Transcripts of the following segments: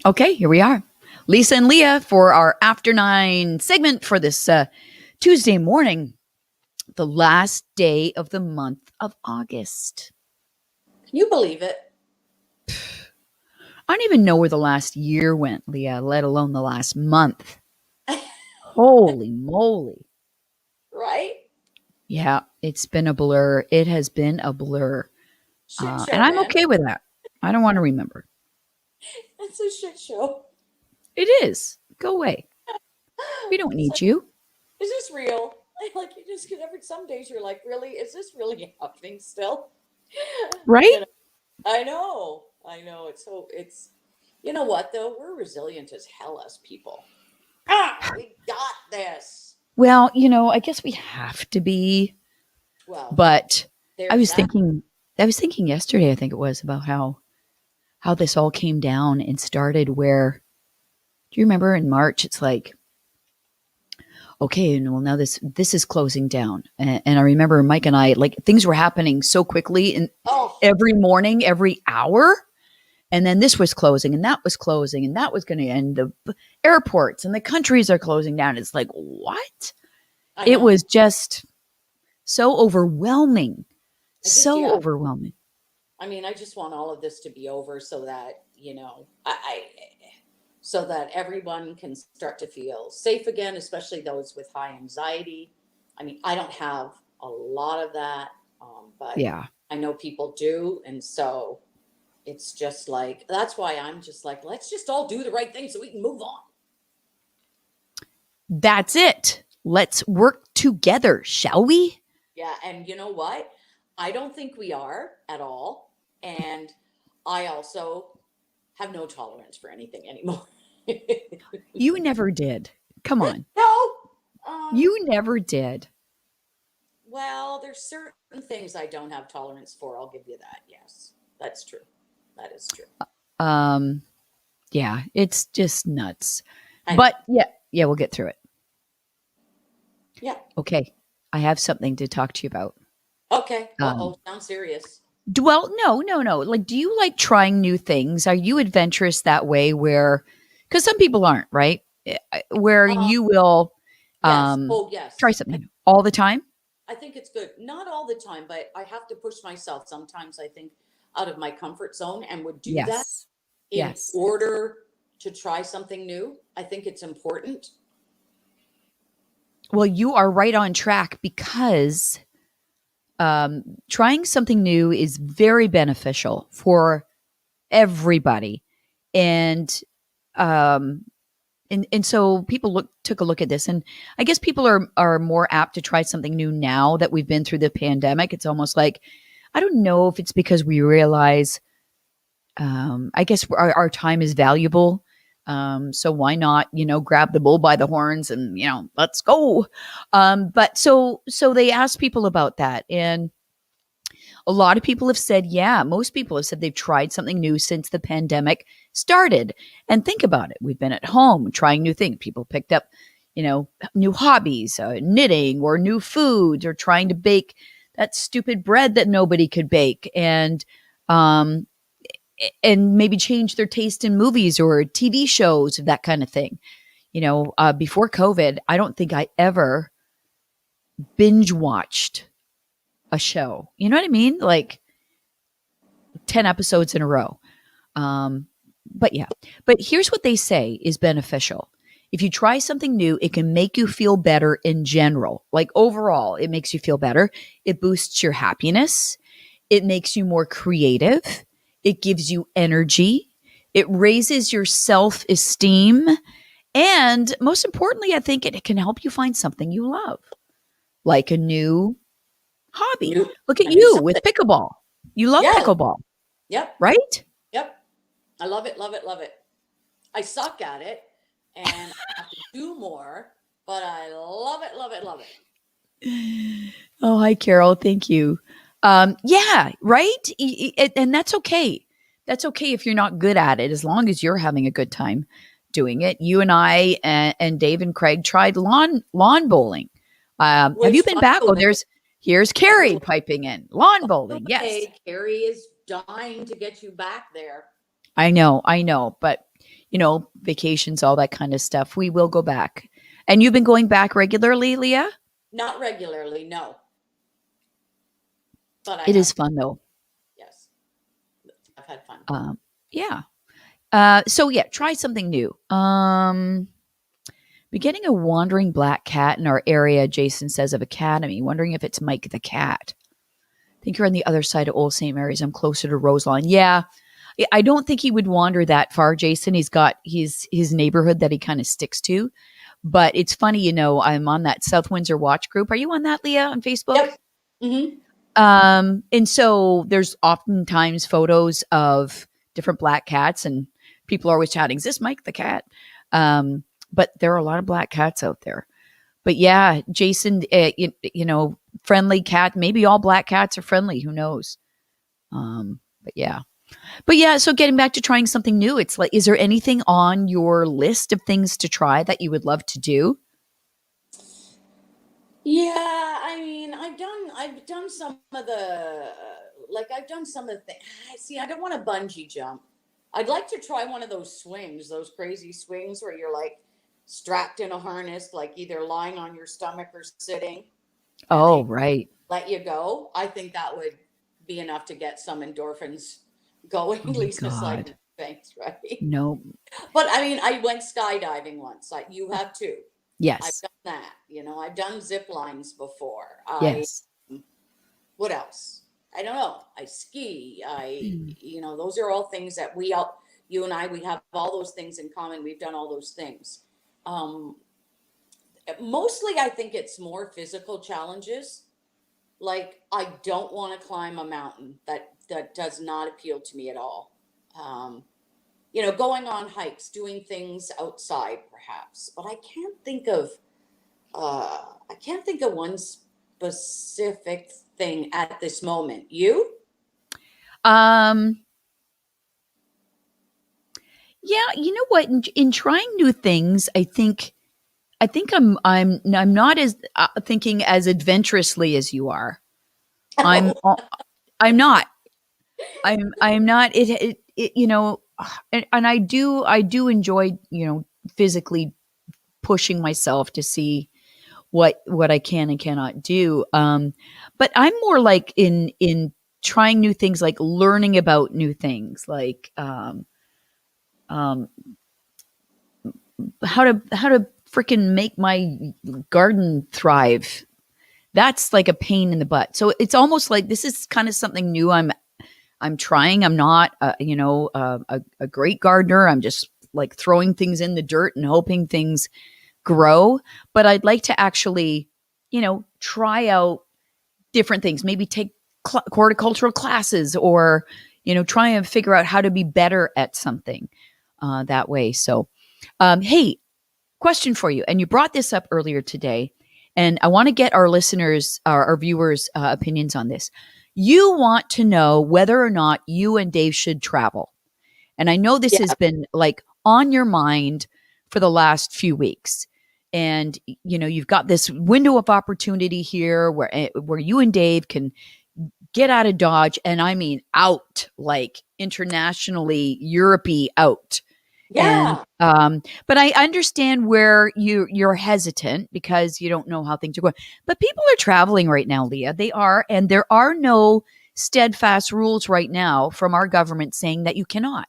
Okay, here we are. Lisa and Leah for our After 9 segment for this Tuesday morning, the last day of the month of August. Can you believe it? I don't even know where the last year went, Leah, let alone the last month. Holy moly. Right? Yeah, it's been a blur. It has been a blur. Shit And show, I'm man. okay with that. I don't want to remember. It's a shit show. It is. Go away. We don't It's need like, you, is this real? Like you just get every some days you're like, really? Is this really happening still? right? You know, I know. I know. It's you know what though? We're resilient as hell as people. We got this. Well, I guess we have to be. Well, But I there's was that. thinking I was thinking yesterday, I think it was, about how this all came down and started where do you remember in March it's like, okay, and well now this is closing down. And I remember Mike and I, like, things were happening so quickly and Oh, every morning, every hour. And then this was closing and that was closing and that was going to end. The airports and the countries are closing down. It's like, what? I It know. was just so overwhelming. I just So yeah. overwhelming. I mean, I just want all of this to be over so that, I so that everyone can start to feel safe again, especially those with high anxiety. I mean, I don't have a lot of that, but Yeah. I know people do. And so it's just like, that's why I'm just like, let's just all do the right thing so we can move on. That's it. Let's work together, shall we? Yeah. And you know what? I don't think we are at all. And I also have no tolerance for anything anymore. You never did. Come on. No. Um, You never did. well, there's certain things I don't have tolerance for. I'll give you that. Yes, that's true. That is true. Um, yeah, it's just nuts. I know. But yeah, we'll get through it. Yeah. Okay. I have something to talk to you about. Okay. Uh Um, oh. Sounds serious. well, no. Like, do you like trying new things? Are you adventurous that way where, because some people aren't, right? Where Uh, you will yes. um, Oh, try yes. something new all the time? I think it's good. Not all the time, but I have to push myself sometimes, I think, out of my comfort zone and would do that Yes. in Yes. order to try something new. I think it's important. Well, you are right on track because trying something new is very beneficial for everybody, and um, and so people took a look at this, and I guess people are more apt to try something new now that we've been through the pandemic. It's almost like, I don't know if it's because we realize, I guess our time is valuable. So why not, grab the bull by the horns and, let's go. But so they asked people about that. And a lot of people have said, yeah, most people have said they've tried something new since the pandemic started. And think about it. We've been at home trying new things. People picked up, new hobbies, knitting or new foods or trying to bake that stupid bread that nobody could bake. Um, and maybe change their taste in movies or TV shows, that kind of thing. Before COVID, I don't think I ever binge watched a show. You know what I mean? Like 10 episodes in a row. Um, but yeah, but here's what they say is beneficial. If you try something new, it can make you feel better in general. Like overall, it makes you feel better. It boosts your happiness. It makes you more creative. It gives you energy. It raises your self esteem. And most importantly, I think it can help you find something you love, like a new hobby. New, Look at a new you with something. pickleball. You love Yeah. pickleball, Yep. right? Yep. I love it. Love it. Love it. I suck at it and I have to do more, but I love it. Love it. Love it. Oh, hi, Carol. Thank you. Yeah, right. And that's okay. That's okay if you're not good at it, as long as you're having a good time doing it. You and I and Dave and Craig tried lawn bowling. Have you Which, been by back? the Oh, way, here's by the Carrie way, piping in lawn by the bowling. Yes, way, Carrie is dying to get you back there. I know, but vacations, all that kind of stuff. We will go back. And you've been going back regularly, Leah? Not regularly, no, but I It have. is fun though. Yes, I've had fun. Um, yeah. So yeah, try something new. We're getting a wandering black cat in our area, Jason says of Academy, wondering if it's Mike the cat. I think you're on the other side of Old St. Mary's. I'm closer to Roselawn. Yeah. I don't think he would wander that far, Jason. He's got his neighborhood that he kind of sticks to. But it's funny, I'm on that South Windsor Watch group. Are you on that, Leah, on Facebook? Yep. Mm-hmm. And so there's oftentimes photos of different black cats, and people are always chatting, is this Mike the cat? But there are a lot of black cats out there. But yeah, Jason, friendly cat. Maybe all black cats are friendly. Who knows? But yeah. But yeah, so getting back to trying something new, it's like, is there anything on your list of things to try that you would love to do? Yeah, I mean, I've done some of the, I've done some of the things. See, I don't want to bungee jump. I'd like to try one of those swings, those crazy swings where you're like strapped in a harness, like either lying on your stomach or sitting, and Oh, they right. let you go. I think that would be enough to get some endorphins going. Oh my Lisa's like, God. thanks, right? No. But I mean, I went skydiving once. Like you have too. I've Yes. done that. I've done zip lines before. Yes. What else? I don't know. I ski. Hmm. Those are all things that we all, you and I, we have all those things in common. We've done all those things. Um, Mostly, I think it's more physical challenges. Like I don't want to climb a mountain. That does not appeal to me at all. Um, going on hikes, doing things outside, perhaps. But I can't think of one specific thing at this moment. You? Um, yeah, you know what? In trying new things, I think I'm not as thinking as adventurously as you are. I'm Oh, I'm not. I'm not. And I do enjoy physically pushing myself to see what I can and cannot do. But I'm more like in trying new things, like learning about new things, like um, how to freaking make my garden thrive. That's like a pain in the butt. So it's almost like this is kind of something new. I'm trying. I'm not, a great gardener. I'm just like throwing things in the dirt and hoping things grow. But I'd like to actually, try out different things. Maybe take horticultural classes, or try and figure out how to be better at something that way. So, hey, question for you. And you brought this up earlier today, and I want to get our listeners, our viewers' opinions on this. You want to know whether or not you and Dave should travel. And I know this has yeah, been like on your mind for the last few weeks. And you've got this window of opportunity here where you and Dave can get out of Dodge, and I mean out, like internationally, Europey out. And yeah, but I understand where you're hesitant because you don't know how things are going. But people are traveling right now, Leah. They are, and there are no steadfast rules right now from our government saying that you cannot.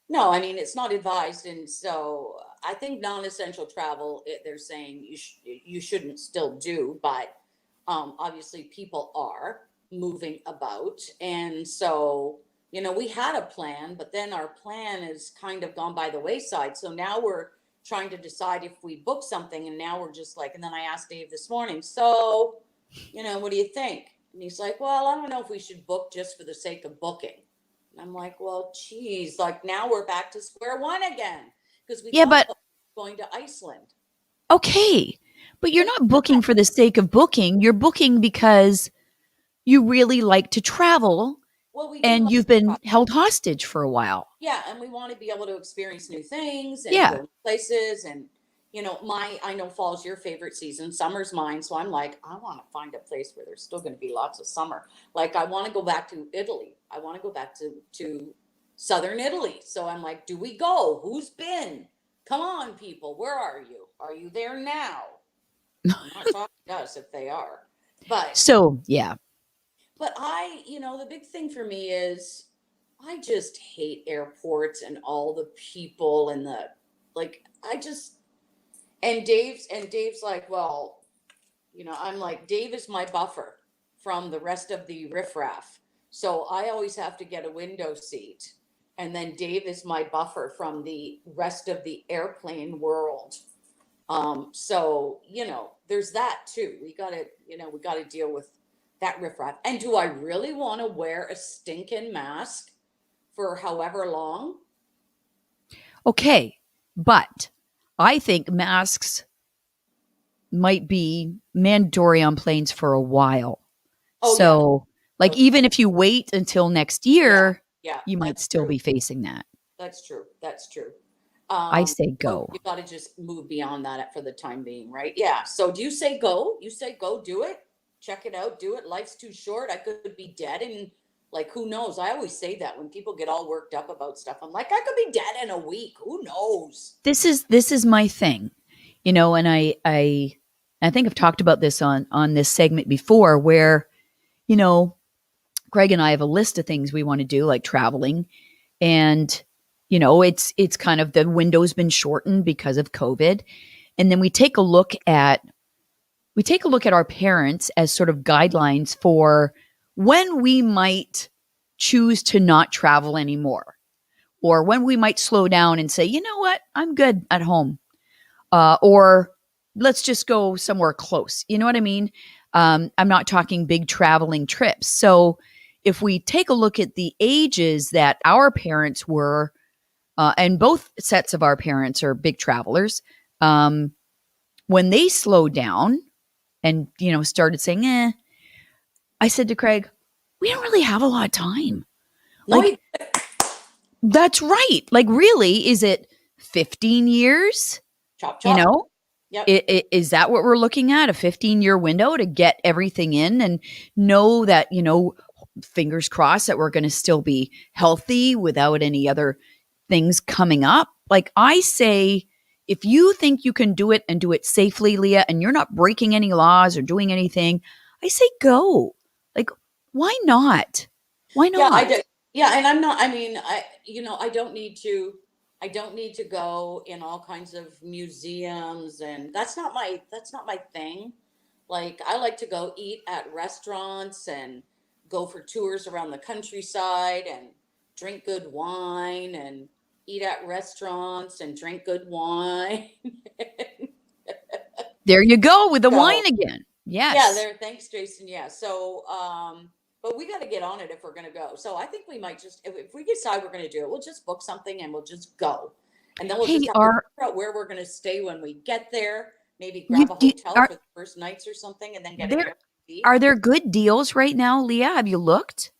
no, I mean it's not advised, and so I think non-essential travel. They're saying you shouldn't still do, but obviously people are moving about, and so we had a plan, but then our plan has kind of gone by the wayside. So now we're trying to decide if we book something, and now we're just like. And then I asked Dave this morning, so what do you think? And he's like, well, I don't know if we should book just for the sake of booking. And I'm like, well, geez, like now we're back to square one again because we Yeah, thought but about going to Iceland. okay. But you're But not booking for the sake of booking. You're booking because you really like to travel, well, we do and like you've to been try. held hostage for a while. Yeah, and we want to be able to experience new things and Yeah. go places. And my I know fall's your favorite season, summer's mine. So I'm like, I want to find a place where there's still going to be lots of summer. Like I want to go back to Italy. I want to go back to southern Italy. So I'm like, do we go? Who's been? Come on, people. Where are you? Are you there now? I'm not talking to us if they are. But So, yeah. the big thing for me is I just hate airports and all the people and the like I just and Dave's like, well, I'm like, Dave is my buffer from the rest of the riffraff. So I always have to get a window seat. And then Dave is my buffer from the rest of the airplane world. So, there's that too. We gotta deal with that riffraff. And do I really want to wear a stinking mask for however long? Okay. But I think masks might be mandatory on planes for a while. Oh yeah. So, like, Oh even if you wait until next yeah. year, Yeah, you might that's still true. be facing that. That's true. That's true. I say But go. you got to just move beyond that for the time being, right? Yeah. So do you say go? You say go, do it, check it out, do it. Life's too short. I could be dead in, like, who knows? I always say that when people get all worked up about stuff. I'm like, I could be dead in a week. Who knows? This is my thing. And I think I've talked about this on this segment before where, you know, Greg and I have a list of things we want to do, like traveling. And, it's kind of the window's been shortened because of COVID. And then we take a look at our parents as sort of guidelines for when we might choose to not travel anymore, or when we might slow down and say, you know what, I'm good at home, or let's just go somewhere close. You know what I mean? I'm not talking big traveling trips. So if we take a look at the ages that our parents were, and both sets of our parents are big travelers, um, when they slowed down and started saying, I said to Craig, we don't really have a lot of time. No, Like, that's right. Like, really, is it 15 years? chop, You chop. know, Yep. is that what we're looking at? A 15-year window to get everything in and know that, fingers crossed that we're going to still be healthy without any other things coming up. Like, I say, if you think you can do it and do it safely, Leah, and you're not breaking any laws or doing anything, I say go. Like, why not? Why Yeah, I not? do. Yeah, and I'm not, I mean, I don't need to go in all kinds of museums, and that's not my thing. Like, I like to go eat at restaurants and go for tours around the countryside and drink good wine and eat at restaurants and drink good wine. There you go with the So, wine again. yeah, Yes. there. Thanks, Jason. Yeah. So, but we got to get on it if we're going to go. So I think we might just, if we decide we're going to do it, we'll just book something and we'll just go. And then we'll just Hey, have to figure out where we're going to stay when we get there. Maybe grab a hotel are for the first nights or something, and then get an there Airbnb. are there good deals right now, Leah? Have you looked?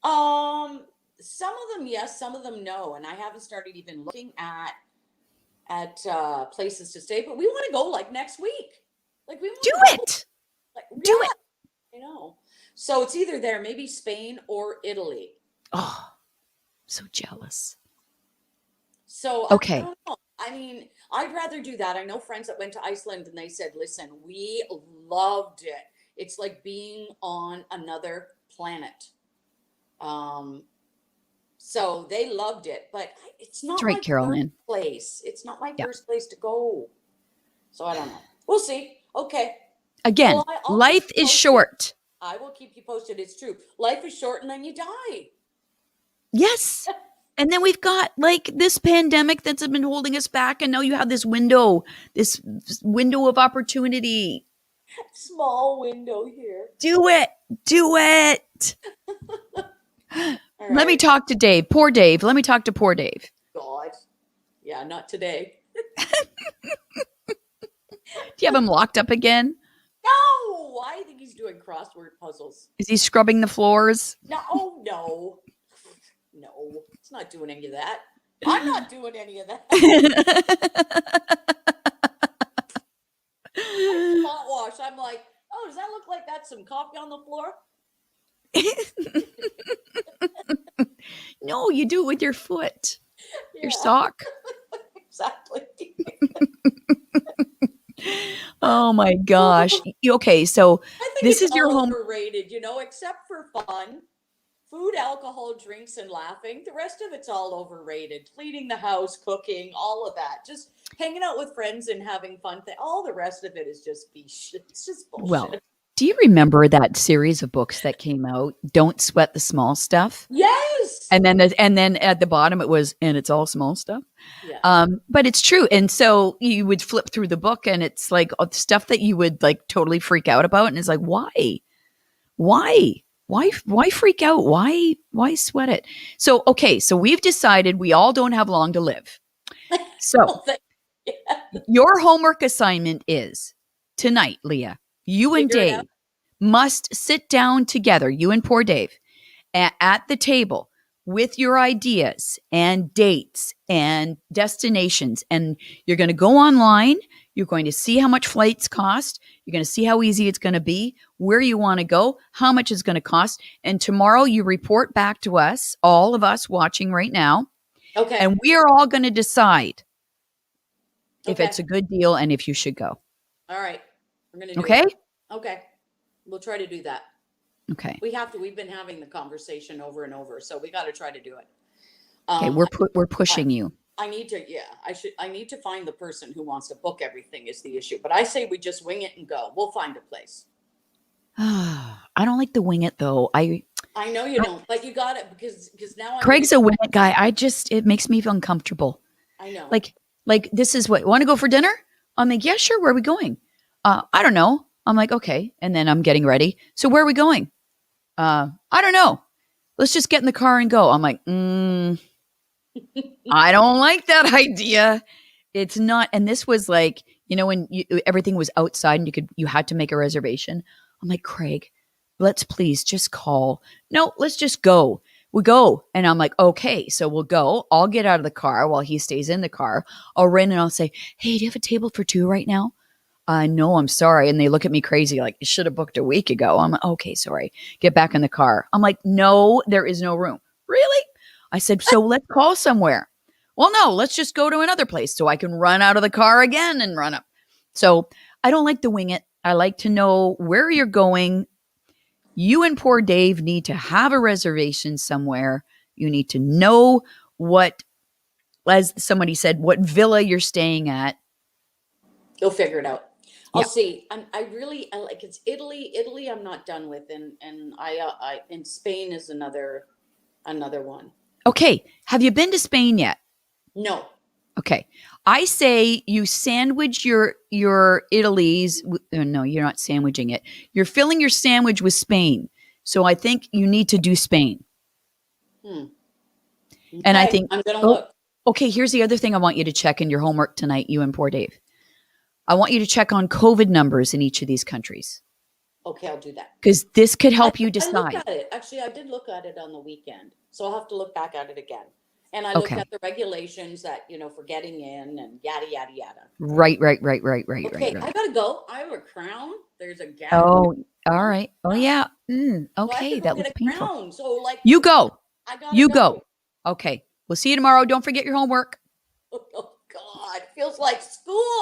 Um, some of them yes, some of them no, and I haven't started even looking at places to stay. But we want to go like next week. Like we Do want to go. it. Like Do it. yeah, I know. So it's either there, maybe Spain or Italy. Oh, so jealous. So I Okay. don't know. I mean, I'd rather do that. I know friends that went to Iceland and they said, listen, we loved it. It's like being on another planet. Um, so they loved it, but it's That's not right, my first Carolyn. place. It's not my Yeah. first place to go. So I don't know. We'll see. Okay. Well, Again, I'll keep life you is posted. short. I will keep you posted. It's true. Life is short and then you die. Yes. And then we've got like this pandemic that's been holding us back. And now you have this window of opportunity. Small window here. Do it. Do it. All Let me right. talk to Dave. Poor Dave. Let me talk to poor Dave. God. Yeah, not today. Do you have him locked up again? No, I think he's doing crossword puzzles. Is he scrubbing the floors? No, oh no, no, it's not doing any of that. I'm not doing any of that. I spot wash. I'm like, oh, does that look like that's some coffee on the floor? No, you do it with your foot, your Yeah, sock. exactly. Oh my gosh. Okay, so I think this it's is your all home. overrated, except for fun, food, alcohol, drinks, and laughing. The rest of it's all overrated. Cleaning the house, cooking, all of that. Just hanging out with friends and having fun. All the rest of it is just it's just Well, bullshit. do you remember that series of books that came out, Don't Sweat the Small Stuff? Yes. And then at the bottom it was, and it's all small stuff. Yeah. But it's true. And so you would flip through the book and it's like stuff that you would like totally freak out about. And it's like, why? Why? Why freak out? Why sweat it? So, okay. So we've decided we all don't have long to live. So Well, yeah. your homework assignment is tonight, Leah, you and Figure it out. Dave must sit down together, you and poor Dave, at the table with your ideas and dates and destinations. And you're going to go online. You're going to see how much flights cost. You're going to see how easy it's going to be, where you want to go, how much it's going to cost. And tomorrow you report back to us, all of us watching right now. Okay. And we are all going to decide if Okay. it's a good deal and if you should go. All right. We're going to do Okay? it. Okay. We'll try to do that. Okay. We have to. We've been having the conversation over and over, so we got to try to do it. Okay. Um, We're I, pushing you. I need to, yeah, I need to find the person who wants to book everything is the issue. But I say we just wing it and go. We'll find a place. I don't like the wing it though. I know you don't, but you got it because now I'm gonna. Craig's a wing it guy. It makes me feel uncomfortable. I know. Like, this is what, want to go for dinner? I'm like, yeah, sure. Where are we going? I don't know. I'm like, okay. And then I'm getting ready. So where are we going? I don't know. Let's just get in the car and go. I'm like, I don't like that idea. It's not. And this was like, when everything was outside and you had to make a reservation. I'm like, Craig, let's please just call. No, let's just go. We go. And I'm like, okay, so we'll go. I'll get out of the car while he stays in the car. I'll ring and I'll say, hey, do you have a table for two right now? No, I'm sorry. And they look at me crazy, like, you should have booked a week ago. I'm like, okay, sorry. Get back in the car. I'm like, no, there is no room. Really? I said, so let's call somewhere. Well, no, let's just go to another place so I can run out of the car again and run up. So I don't like to wing it. I like to know where you're going. You and poor Dave need to have a reservation somewhere. You need to know what, as somebody said, what villa you're staying at. You'll figure it out. I'll Yeah. see. I like it's Italy. Italy, I'm not done with, and I and Spain is another one. Okay. Have you been to Spain yet? No. Okay. I say you sandwich your Italy's. No, you're not sandwiching it. You're filling your sandwich with Spain. So I think you need to do Spain. Hmm. And I Okay, think, I'm gonna oh, look. okay, here's the other thing I want you to check in your homework tonight, you and poor Dave. I want you to check on COVID numbers in each of these countries Okay, I'll do that. because this could I, help you I looked decide. at it. Actually, I did look at it on the weekend, so I'll have to look back at it again. And I looked Okay. at the regulations that for getting in and yada yada yada. Right, right, right, right, right, right, Okay, I right. gotta go. I have a crown. There's a gap. Oh, all right. Oh, yeah. So I have to Okay. go That get looks a painful. crown. So like You go. I gotta You go. go. Okay. We'll see you tomorrow. Don't forget your homework. Oh God, feels like school.